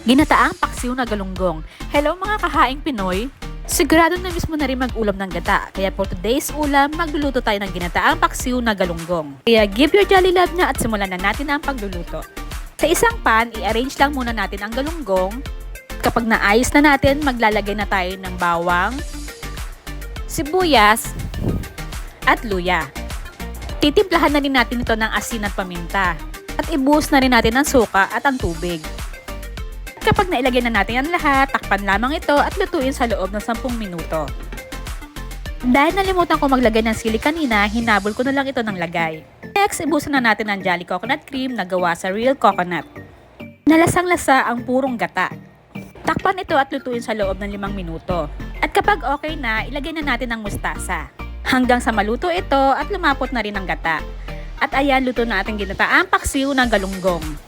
Ginataang paksiw na galunggong. Hello mga kahaing Pinoy! Sigurado na mismo na rin mag-ulam ng gata. Kaya for today's ulam, magluluto tayo ng ginataang paksiw na galunggong. Kaya give your jolly love na at simulan na natin ang pagluluto. Sa isang pan, i-arrange lang muna natin ang galunggong. Kapag naayos na natin, maglalagay na tayo ng bawang, sibuyas, at luya. Titimplahan na rin natin ito ng asin at paminta. At ibuhos na rin natin ang suka at ang tubig. Kapag nailagay na natin ang lahat, takpan lamang ito at lutuin sa loob ng 10 minuto. Dahil nalimutan ko maglagay ng sili kanina, hinabol ko na lang ito ng lagay. Next, ibusan na natin ang Jolly Coconut Cream na gawa sa real coconut. Nalasang-lasa ang purong gata. Takpan ito at lutuin sa loob ng 5 minuto. At kapag okay na, ilagay na natin ang mustasa. Hanggang sa maluto ito at lumapot na rin ang gata. At ayan, luto na ating ginataang paksiw ng galunggong.